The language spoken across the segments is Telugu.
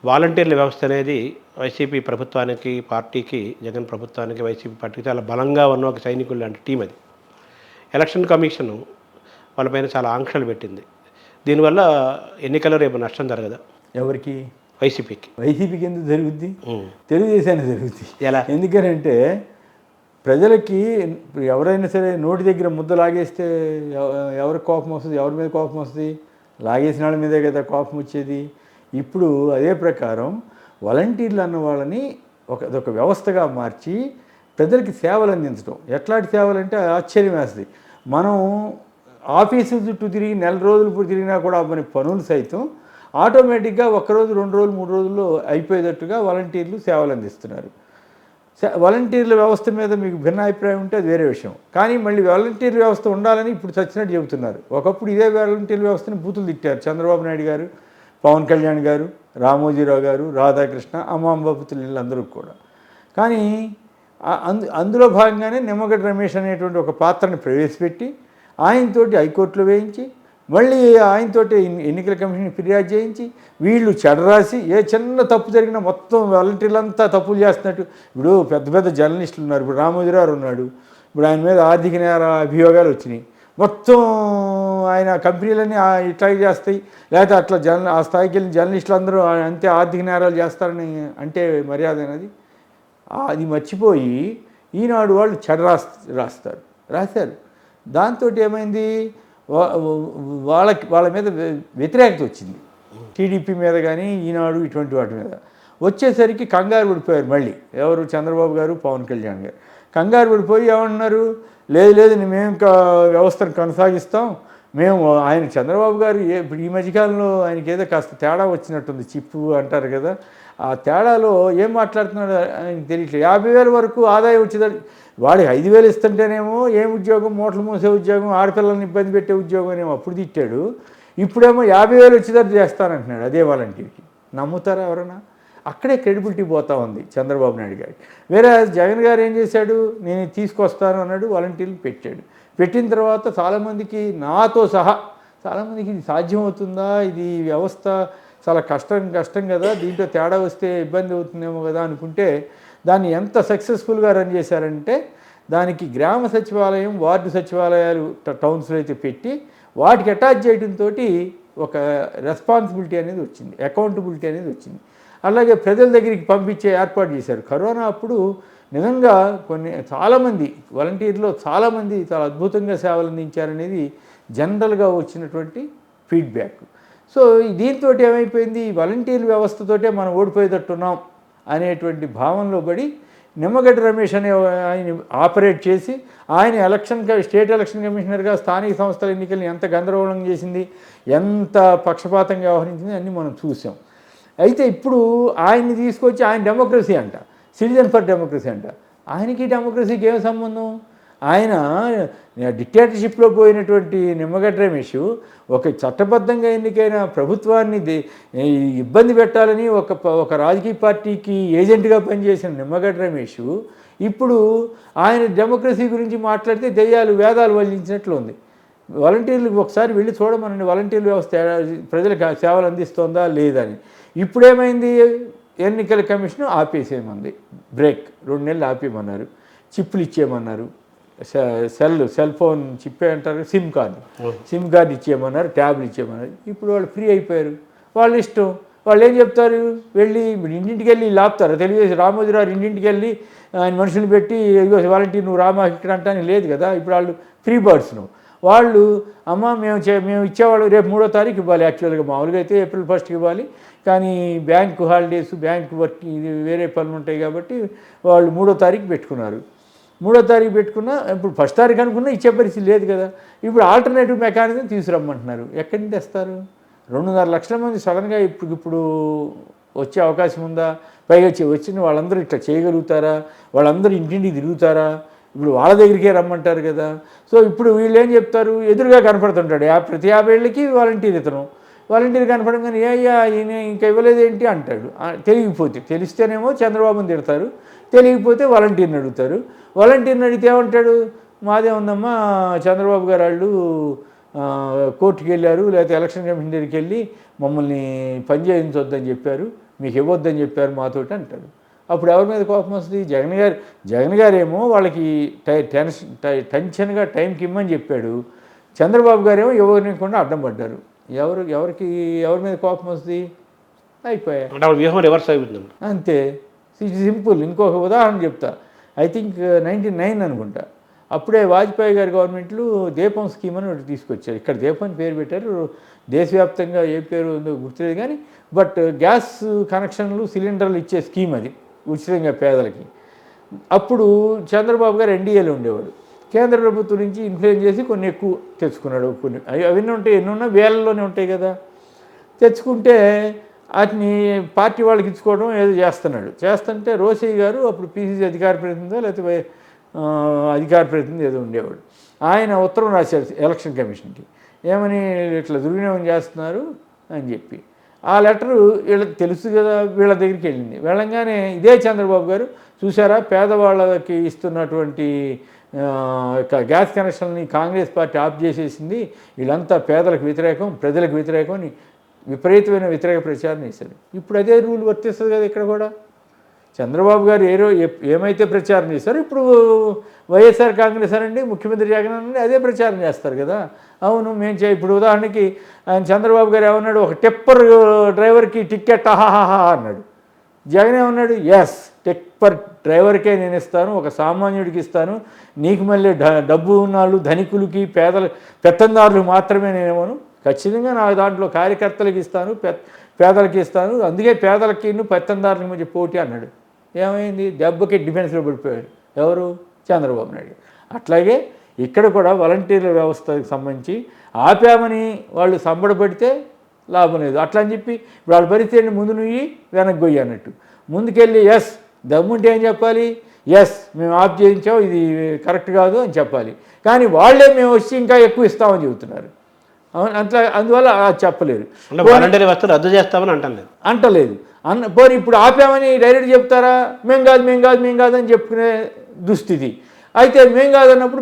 వాలంటీర్ల వ్యవస్థ అనేది వైసీపీ ప్రభుత్వానికి, పార్టీకి, జగన్ ప్రభుత్వానికి, వైసీపీ పార్టీకి చాలా బలంగా ఉన్న ఒక సైనికులు లాంటి టీం అది. ఎలక్షన్ కమిషను వాళ్ళపైన చాలా ఆంక్షలు పెట్టింది. దీనివల్ల ఎన్నికల్లో రేపు నష్టం జరగదా? ఎవరికి? వైసీపీకి. వైసీపీకి ఎందుకు జరుగుద్ది? తెలుగుదేశానికి జరుగుద్ది. ఎలా? ఎందుకనంటే ప్రజలకి ఎవరైనా సరే నోటి దగ్గర ముద్ద లాగేస్తే ఎవరికి కోపం వస్తుంది? ఎవరి మీద కోపం వస్తుంది? లాగేసిన వాళ్ళ మీదే కదా కోపం వచ్చేది. ఇప్పుడు అదే ప్రకారం వాలంటీర్లు అన్న వాళ్ళని ఒక వ్యవస్థగా మార్చి ప్రజలకి సేవలు అందించడం. ఎట్లాంటి సేవలు అంటే ఆశ్చర్యం వేస్తుంది. మనం ఆఫీసు చుట్టూ తిరిగి నెల రోజులు తిరిగినా కూడా మన పనులు సైతం ఆటోమేటిక్గా ఒక్కరోజు 2 రోజులు 3 రోజుల్లో అయిపోయేటట్టుగా వాలంటీర్లు సేవలు అందిస్తున్నారు. వాలంటీర్ల వ్యవస్థ మీద మీకు భిన్నాభిప్రాయం ఉంటే అది వేరే విషయం. కానీ మళ్ళీ వాలంటీర్ వ్యవస్థ ఉండాలని ఇప్పుడు చచ్చినట్టు చెబుతున్నారు. ఒకప్పుడు ఇదే వాలంటీర్ వ్యవస్థని బూతులు తిట్టారు చంద్రబాబు నాయుడు గారు, పవన్ కళ్యాణ్ గారు, రామోజీరావు గారు, రాధాకృష్ణ, అమ్మాంబాపుతులు వీళ్ళందరూ కూడా. కానీ అందులో భాగంగానే నిమ్మగడ్డ రమేష్ అనేటువంటి ఒక పాత్రని ప్రవేశపెట్టి ఆయనతోటి హైకోర్టులో వేయించి మళ్ళీ ఆయనతోటి ఎన్నికల కమిషన్ ఫిర్యాదు చేయించి వీళ్ళు చెడరాసి ఏ చిన్న తప్పు జరిగినా మొత్తం వాలంటీర్లంతా తప్పులు చేస్తున్నట్టు. ఇప్పుడు పెద్ద పెద్ద జర్నలిస్టులు ఉన్నారు. ఇప్పుడు రామోజీరావు ఉన్నాడు. ఇప్పుడు ఆయన మీద ఆర్థిక నేర అభియోగాలు వచ్చినాయి. మొత్తం ఆయన కంపెనీలన్నీ ఇట్లా చేస్తాయి, లేకపోతే అట్లా ఆ స్థాయికి వెళ్ళిన జర్నలిస్టులు అందరూ అంతే ఆర్థిక నేరాలు చేస్తారని అంటే మర్యాద అనేది అది మర్చిపోయి ఈనాడు వాళ్ళు చెడ రాశారు. దాంతో ఏమైంది? వాళ్ళ మీద వ్యతిరేకత వచ్చింది. టీడీపీ మీద కానీ ఈనాడు ఇటువంటి వాటి మీద వచ్చేసరికి కంగారు పడిపోయారు. మళ్ళీ ఎవరు? చంద్రబాబు గారు, పవన్ కళ్యాణ్ గారు కంగారు పడిపోయి ఏమన్నారు? లేదు మేము ఇంకా వ్యవస్థను కొనసాగిస్తాం. మేము ఆయన చంద్రబాబు గారు ఇప్పుడు ఈ మధ్యకాలంలో ఆయనకి ఏదో కాస్త తేడా వచ్చినట్టుంది. చిప్పు అంటారు కదా, ఆ తేడాలో ఏం మాట్లాడుతున్నాడు ఆయనకి తెలియట్లేదు. 50,000 వరకు ఆదాయం వచ్చేదాన్ని వాడికి 5,000 ఇస్తుంటేనేమో ఏం ఉద్యోగం, మూటలు మూసే ఉద్యోగం, ఆడపిల్లల్ని ఇబ్బంది పెట్టే ఉద్యోగం అనేమో అప్పుడు తిట్టాడు. ఇప్పుడేమో 50,000 వచ్చేదాన్ని చేస్తానంటున్నాడు అదే వాలంటీర్కి. నమ్ముతారా ఎవరన్నా? అక్కడే క్రెడిబిలిటీ పోతా ఉంది చంద్రబాబు నాయుడు గారికి. వేరే జగన్ గారు ఏం చేశాడు? నేను తీసుకొస్తాను అన్నాడు, వాలంటీర్లు పెట్టాడు. పెట్టిన తర్వాత చాలామందికి నాతో సహా చాలామందికి ఇది సాధ్యమవుతుందా, ఇది వ్యవస్థ చాలా కష్టం కదా, దీంట్లో తేడా వస్తే ఇబ్బంది అవుతుందేమో కదా అనుకుంటే దాన్ని ఎంత సక్సెస్ఫుల్గా రన్ చేశారంటే దానికి గ్రామ సచివాలయం, వార్డు సచివాలయాలు టౌన్స్లో అయితే పెట్టి వాటికి అటాచ్ చేయడంతో ఒక రెస్పాన్సిబిలిటీ అనేది వచ్చింది, అకౌంటబిలిటీ అనేది వచ్చింది. అలాగే ప్రజల దగ్గరికి పంపించే ఏర్పాటు చేశారు. కరోనా అప్పుడు నిజంగా చాలామంది వాలంటీర్లో చాలామంది చాలా అద్భుతంగా సేవలు అందించారనేది జనరల్గా వచ్చినటువంటి ఫీడ్బ్యాక్. సో దీంతో ఏమైపోయింది? వాలంటీర్ వ్యవస్థతోటే మనం ఓడిపోయేటట్టున్నాం అనేటువంటి భావనలో పడి నిమ్మగడ్డ రమేష్ అనే ఆయన ఆపరేట్ చేసి ఆయన స్టేట్ ఎలక్షన్ కమిషనర్గా స్థానిక సంస్థల ఎన్నికలను ఎంత గందరగోళం చేసింది, ఎంత పక్షపాతంగా వ్యవహరించింది అన్నీ మనం చూసాం. అయితే ఇప్పుడు ఆయన్ని తీసుకొచ్చి ఆయన డెమోక్రసీ అంట, సిటిజన్ ఫర్ డెమోక్రసీ అంట. ఆయనకి డెమోక్రసీకి ఏం సంబంధం? ఆయన డిక్టేటర్షిప్లో పోయినటువంటి నిమ్మగడ్డ రమేష్ ఒక చట్టబద్ధంగా ఎన్నికైన ప్రభుత్వాన్ని ఇబ్బంది పెట్టాలని ఒక రాజకీయ పార్టీకి ఏజెంట్గా పనిచేసిన నిమ్మగడ్డ రమేష్ ఇప్పుడు ఆయన డెమోక్రసీ గురించి మాట్లాడితే దెయ్యాలు వేదాలు వల్లించినట్లు ఉంది. వాలంటీర్లు ఒకసారి వెళ్ళి చూడమనండి, వాలంటీర్ల వ్యవస్థ ప్రజలకు సేవలు అందిస్తోందా లేదని. ఇప్పుడేమైంది? ఎన్నికల కమిషన్ ఆపేసేయమంది, బ్రేక్ 2 నెలలు ఆపేయమన్నారు, చిప్పులు ఇచ్చేయమన్నారు, సెల్ ఫోన్ చిప్పే అంటారు, సిమ్ కార్డు ఇచ్చేయమన్నారు, ట్యాబ్లు ఇచ్చేయమన్నారు. ఇప్పుడు వాళ్ళు ఫ్రీ అయిపోయారు. వాళ్ళ ఇష్టం. వాళ్ళు ఏం చెప్తారు? వెళ్ళి ఇంటింటికి వెళ్ళి లాపుతారు. తెలుగుదేశం రామోజీరావు ఇంటింటికి వెళ్ళి ఆయన మనుషులు పెట్టి వాలంటీర్ నువ్వు రామా ఇక్కడ అంటానికి లేదు కదా. ఇప్పుడు వాళ్ళు ఫ్రీ బర్డ్స్ను వాళ్ళు అమ్మ మేము ఇచ్చేవాళ్ళు రేపు 3వ తారీఖు ఇవ్వాలి. యాక్చువల్గా మామూలుగా అయితే April 1st ఇవ్వాలి, కానీ బ్యాంకు హాలిడేస్, బ్యాంకు వర్క్ ఇది వేరే పనులు ఉంటాయి కాబట్టి వాళ్ళు 3వ తారీఖు పెట్టుకున్నారు. 3వ తారీఖు పెట్టుకున్నా ఇప్పుడు 1st తారీఖు అనుకున్నా ఇచ్చే పరిస్థితి లేదు కదా. ఇప్పుడు ఆల్టర్నేటివ్ మెకానిజం తీసుకురమ్మంటున్నారు. ఎక్కడి నుంచి తెస్తారు? 2.5 లక్షల మంది సడన్గా ఇప్పుడు వచ్చే అవకాశం ఉందా? పైగా వచ్చిన వాళ్ళందరూ ఇట్లా చేయగలుగుతారా? వాళ్ళందరూ ఇంటింటికి తిరుగుతారా? ఇప్పుడు వాళ్ళ దగ్గరికే రమ్మంటారు కదా. సో ఇప్పుడు వీళ్ళు ఏం చెప్తారు? ఎదురుగా కనపడుతుంటాడు ప్రతి 50 ఏళ్ళకి వాలంటీర్ కనపడంగానే ఈయన ఇంకా ఇవ్వలేదేంటి అంటాడు. తెలిస్తేనేమో చంద్రబాబుని తిడతారు, తెలియకపోతే వాలంటీర్ని అడుగుతారు. వాలంటీర్ని అడిగితే ఏమంటాడు? మాదే ఉందమ్మా, చంద్రబాబు గారు వాళ్ళు కోర్టుకి వెళ్ళారు, లేకపోతే ఎలక్షన్ కమిషన్ దగ్గరికి వెళ్ళి మమ్మల్ని పని చేయించొద్దని చెప్పారు, మీకు ఇవ్వద్దని చెప్పారు మాతోటి అంటాడు. అప్పుడు ఎవరి మీద కోపం వస్తుంది? జగన్ గారేమో వాళ్ళకి టెన్షన్గా టైంకి ఇమ్మని చెప్పాడు. చంద్రబాబు గారేమో ఇవ్వనివ్వకుండా అడ్డం పడ్డారు. ఎవరి మీద కోపం వస్తుంది? అయిపోయాయి. అంటే వ్యూహం రివర్స్ అయిపోతుంది. అంతే, సింపుల్. ఇంకొక ఉదాహరణ చెప్తా. ఐ థింక్ 99 అనుకుంటా. అప్పుడే వాజ్పేయి గారి గవర్నమెంట్లు దీపం స్కీమ్ అని ఒకటి తీసుకొచ్చారు. ఇక్కడ దీపం పేరు పెట్టారు, దేశవ్యాప్తంగా ఏ పేరు ఉందో గుర్తులేదు కానీ, బట్ గ్యాస్ కనెక్షన్లు సిలిండర్లు ఇచ్చే స్కీమ్ అది ఉచితంగా పేదలకి. అప్పుడు చంద్రబాబు గారు ఎన్డీఏలో ఉండేవాడు. కేంద్ర ప్రభుత్వం నుంచి ఇన్ఫ్లుయెన్స్ చేసి కొన్ని ఎక్కువ తెచ్చుకున్నాడు. కొన్ని అవన్నీ ఉంటాయి, ఎన్ని ఉన్నా వేలల్లోనే ఉంటాయి కదా. తెచ్చుకుంటే వాటిని పార్టీ వాళ్ళకి ఇచ్చుకోవడం ఏదో చేస్తుంటే రోసయ్య గారు అప్పుడు పీసీసీ అధికార ప్రతినిధి లేకపోతే అధికార ప్రతినిధి ఏదో ఉండేవాడు. ఆయన ఉత్తరం రాశారు ఎలక్షన్ కమిషన్కి, ఏమని ఇట్లా దుర్వినియోగం చేస్తున్నారు అని చెప్పి. ఆ లెటరు వీళ్ళకి తెలుసు కదా, వీళ్ళ దగ్గరికి వెళ్ళింది. వెళ్ళంగానే ఇదే చంద్రబాబు గారు చూసారా, పేదవాళ్ళకి ఇస్తున్నటువంటి గ్యాస్ కనెక్షన్ని కాంగ్రెస్ పార్టీ ఆఫ్ చేసేసింది, వీళ్ళంతా పేదలకు వ్యతిరేకం, ప్రజలకు వ్యతిరేకం అని విపరీతమైన వ్యతిరేక ప్రచారం చేశారు. ఇప్పుడు అదే రూల్ వర్తిస్తుంది కదా ఇక్కడ కూడా. చంద్రబాబు గారు ఏమైతే ప్రచారం చేశారో ఇప్పుడు వైఎస్ఆర్ కాంగ్రెస్ అనండి, ముఖ్యమంత్రి జగన్ అనండి అదే ప్రచారం చేస్తారు కదా. అవును మేము ఇప్పుడు ఉదాహరణకి ఆయన చంద్రబాబు గారు ఏమన్నాడు, ఒక టిప్పర్ డ్రైవర్కి టికెట్ ఆహాహా అన్నాడు. జగన్ ఏమన్నాడు, ఎస్ టిప్పర్ డ్రైవర్కే నేను ఇస్తాను, ఒక సామాన్యుడికి ఇస్తాను, నీకు మళ్ళీ డబ్బు ఉన్నాళ్ళు ధనికులకి పెత్తందారులు మాత్రమే నేనేమోను, ఖచ్చితంగా నా దాంట్లో కార్యకర్తలకు ఇస్తాను, పేదలకి ఇస్తాను, అందుకే పేదలకి పెత్తందారులకి మధ్య పోటీ అన్నాడు. ఏమైంది? దెబ్బకి డిఫెన్స్లో పడిపోయాడు. ఎవరు? చంద్రబాబు నాయుడు. అట్లాగే ఇక్కడ కూడా వాలంటీర్ల వ్యవస్థకు సంబంధించి ఆపామని వాళ్ళు సంబడపడితే లాభం లేదు. అట్లా అని చెప్పి ఇప్పుడు వాళ్ళ పరిస్థితిని ముందు నుయ్యి వెనక్కి గొయ్యి అన్నట్టు. ముందుకెళ్ళి ఎస్ దమ్ముంటే ఏం చెప్పాలి, ఎస్ మేము ఆఫ్ చేయించాం, ఇది కరెక్ట్ కాదు అని చెప్పాలి. కానీ వాళ్ళే మేము వచ్చి ఇంకా ఎక్కువ ఇస్తామని చెబుతున్నారు. అట్లా అందువల్ల చెప్పలేరు. వాలంటీర్ వ్యవస్థ రద్దు చేస్తామని అంటలేదు. పోనీ ఇప్పుడు ఆపామని డైరెక్ట్ చెప్తారా? మేం కాదు అని చెప్పుకునే దుస్థితి. అయితే మేం కాదన్నప్పుడు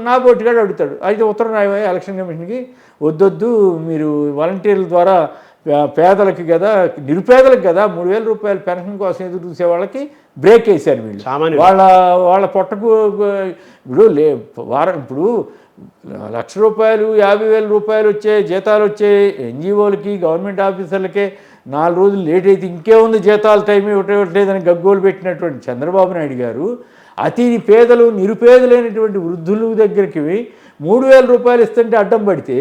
నా పోటీగాడు అడుగుతాడు, అయితే ఉత్తరం రాయవా ఎలక్షన్ కమిషన్కి, వద్దొద్దు మీరు వాలంటీర్ల ద్వారా పేదలకి కదా, నిరుపేదలకు కదా 3,000 రూపాయల పెన్షన్ కోసం ఎదురు చూసే వాళ్ళకి బ్రేక్ వేశారు వీళ్ళు. వాళ్ళ పొట్టకు ఇప్పుడు 1,00,000 రూపాయలు 50,000 రూపాయలు వచ్చే జీతాలు వచ్చే ఎన్జిఓలకి గవర్నమెంట్ ఆఫీసర్లకే 4 రోజులు లేట్ అయితే ఇంకేముంది జీతాలు టైం ఇవ్వట్లేదని గగ్గోలు పెట్టినటువంటి చంద్రబాబు నాయుడు గారు అతి పేదలు నిరుపేదలైనటువంటి వృద్ధుల దగ్గరికి 3,000 రూపాయలు ఇస్తుంటే అడ్డం పడితే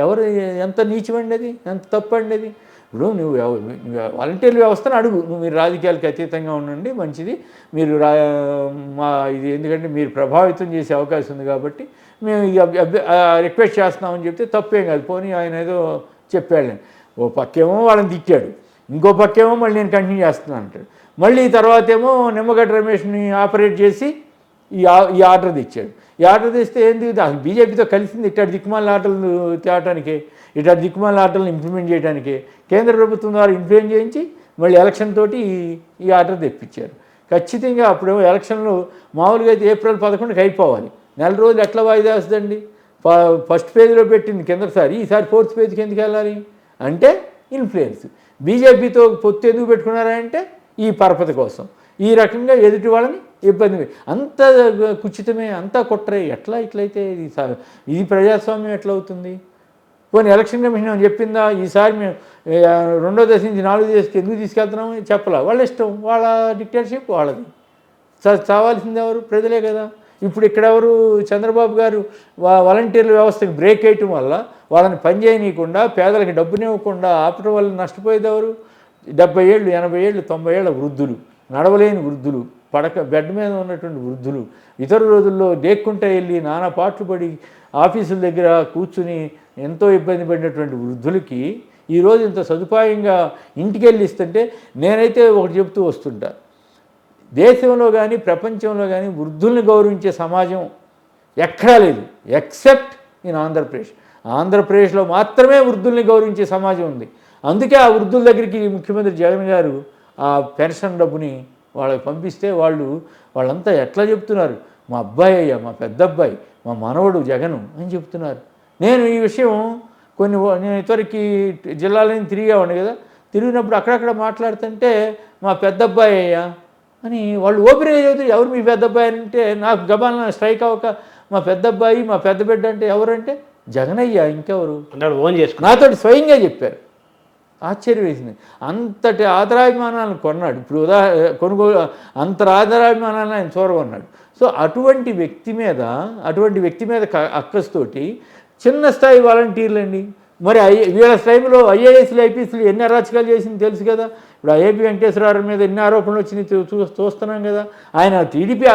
ఎవరు ఎంత నీచమండి అది, ఎంత తప్పండి అది. ఇప్పుడు నువ్వు వాలంటీర్ల వ్యవస్థను అడుగు, మీరు రాజకీయాలకు అతీతంగా ఉండండి మంచిది, మీరు ఇది ఎందుకంటే మీరు ప్రభావితం చేసే అవకాశం ఉంది కాబట్టి మేము రిక్వెస్ట్ చేస్తున్నామని చెప్తే తప్పేం కాదు. పోనీ ఆయన ఏదో చెప్పాడు, ఓ పక్కేమో వాళ్ళని తిట్టాడు, ఇంకో పక్కేమో మళ్ళీ నేను కంటిన్యూ చేస్తున్నాను అంటాడు. మళ్ళీ తర్వాత ఏమో నిమ్మగడ్డ రమేష్ని ఆపరేట్ చేసి ఈ ఆర్డర్ తెచ్చాడు. ఈ ఆర్డర్ తెస్తే ఏంది, బీజేపీతో కలిసింది ఇట్లాంటి దిక్కుమాల ఆటలు తేవటానికే, ఇట్లాంటి దిక్కుమాల ఆటలను ఇంప్లిమెంట్ చేయడానికే కేంద్ర ప్రభుత్వం ద్వారా ఇంప్లిమెంట్ చేయించి మళ్ళీ ఎలక్షన్ తోటి ఈ ఆర్డర్ తెప్పించారు. ఖచ్చితంగా అప్పుడేమో ఎలక్షన్లు మామూలుగా అయితే ఏప్రిల్ 11కి అయిపోవాలి, 4 రోజులు ఎట్లా వాయిదా వస్తుందండి? ఫస్ట్ పేజీలో పెట్టింది కిందసారి, ఈసారి 4th పేజీకి ఎందుకు వెళ్ళాలి అంటే ఇన్ఫ్లుయెన్స్. బీజేపీతో పొత్తు ఎందుకు పెట్టుకున్నారంటే ఈ పరపతి కోసం, ఈ రకంగా ఎదుటి వాళ్ళని ఇబ్బంది. అంత కుచితమే, అంతా కుట్రే. ఇట్లయితే ఇది ప్రజాస్వామ్యం ఎట్లా అవుతుంది? పోనీ ఎలక్షన్ కమిషన్ చెప్పిందా ఈసారి మేము 2వ దశ నుంచి 4వ దశకి ఎందుకు తీసుకెళ్తున్నాము చెప్పలా. వాళ్ళ ఇష్టం, వాళ్ళ డిక్టేటర్షిప్ వాళ్ళది. చావాల్సింది ఎవరు? ప్రజలే కదా. ఇప్పుడు ఇక్కడెవరు? చంద్రబాబు గారు వాలంటీర్ల వ్యవస్థకు బ్రేక్ వేయటం వల్ల వాళ్ళని పనిచేయనీయకుండా పేదలకు డబ్బునివ్వకుండా ఆపటం వల్ల నష్టపోయేది ఎవరు? 70 ఏళ్ళు 80 ఏళ్ళు 90 ఏళ్ళ వృద్ధులు, నడవలేని వృద్ధులు, బెడ్ మీద ఉన్నటువంటి వృద్ధులు, ఇతర రోజుల్లో దేక్కుంటా వెళ్ళి నానా పాటలు పడి ఆఫీసుల దగ్గర కూర్చుని ఎంతో ఇబ్బంది పడినటువంటి వృద్ధులకి ఈరోజు ఇంత సదుపాయంగా ఇంటికి వెళ్ళి ఇస్తుంటే నేనైతే ఒకటి చెప్తూ వస్తుంటా, దేశంలో కానీ ప్రపంచంలో కానీ వృద్ధుల్ని గౌరవించే సమాజం ఎక్కడా లేదు ఎక్సెప్ట్ ఇన్ ఆంధ్రప్రదేశ్. ఆంధ్రప్రదేశ్లో మాత్రమే వృద్ధుల్ని గౌరవించే సమాజం ఉంది. అందుకే ఆ వృద్ధుల దగ్గరికి ముఖ్యమంత్రి జగన్ గారు ఆ పెన్షన్ డబ్బుని వాళ్ళకి పంపిస్తే వాళ్ళంతా ఎట్లా చెప్తున్నారు, మా అబ్బాయి అయ్యా, మా పెద్ద అబ్బాయి, మా మనవడు జగను అని చెప్తున్నారు. నేను ఈ విషయం నేను ఇతరికి జిల్లాలని తిరిగేవాడిని కదా, తిరిగినప్పుడు అక్కడక్కడ మాట్లాడుతుంటే మా పెద్ద అబ్బాయి అయ్యా అని వాళ్ళు ఓపెన్గా చెబుతారు. ఎవరు మీ పెద్ద అబ్బాయి అంటే నాకు గబాలను స్ట్రైక్ అవ్వక మా పెద్ద అబ్బాయి మా పెద్ద బిడ్డ అంటే ఎవరంటే జగనయ్య, ఇంకెవరు అంటే ఓన్ చేసుకున్నాడు. నాతోటి స్వయంగా చెప్పారు. ఆశ్చర్యం వేసింది. అంతటి ఆదరాభిమానాలను కొన్నాడు. ఇప్పుడు కొనుగోలు అంత ఆదరాభిమానాలను ఆయన చూరగొన్నాడు. సో అటువంటి వ్యక్తి మీద అక్కస్తోటి చిన్న స్థాయి వాలంటీర్లు అండి. మరి వీళ్ళ టైంలో ఐఏఎస్లు ఐపీఎస్లు ఎన్ని అరాచకాలు చేసింది తెలుసు కదా. ఇప్పుడు ఐఏపీ వెంకటేశ్వరరావు మీద ఎన్ని ఆరోపణలు వచ్చినాయి చూస్తున్నాం కదా. ఆయన టీడీపీ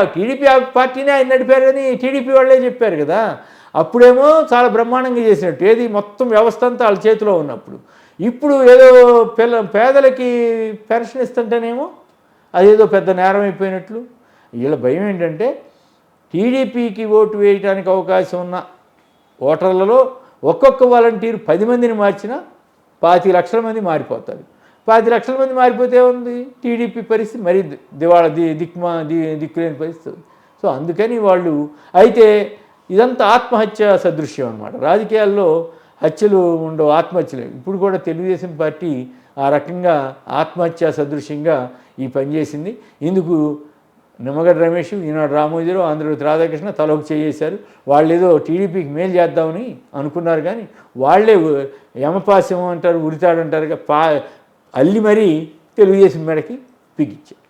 పార్టీనే ఆయన నడిపారని టీడీపీ వాళ్ళే చెప్పారు కదా. అప్పుడేమో చాలా బ్రహ్మాండంగా చేసినట్టు, ఏది మొత్తం వ్యవస్థ అంతా వాళ్ళ చేతిలో ఉన్నప్పుడు. ఇప్పుడు ఏదో పేదలకి పెన్షన్ ఇస్తుంటేనేమో అదేదో పెద్ద నేరం అయిపోయినట్లు. వీళ్ళ భయం ఏంటంటే టీడీపీకి ఓటు వేయడానికి అవకాశం ఉన్న ఓటర్లలో ఒక్కొక్క వాలంటీర్ 10 మందిని మార్చినా 25 లక్షల మంది మారిపోతారు. 25 లక్షల మంది మారిపోతే ఉంది టీడీపీ పరిస్థితి మరీ దివాళ దిక్కులేని పరిస్థితి. సో అందుకని వాళ్ళు అయితే ఇదంతా ఆత్మహత్య సదృశ్యం అన్నమాట. రాజకీయాల్లో హత్యలు ఉండవు, ఆత్మహత్యలు. ఇప్పుడు కూడా తెలుగుదేశం పార్టీ ఆ రకంగా ఆత్మహత్య సదృశ్యంగా ఈ పనిచేసింది. ఇందుకు నిమ్మగడ్డ రమేష్, ఈనాడు రామోజీరావు, ఆంధ్రజ్యోతి రాధాకృష్ణ తలకు చేసేశారు. వాళ్ళు ఏదో టీడీపీకి మేలు చేద్దామని అనుకున్నారు, కానీ వాళ్ళే యమపాశం అంటారు, ఉరితాడంటారు, అల్లి మరీ తెలుగుదేశం మెడకి పిగిచ్చారు.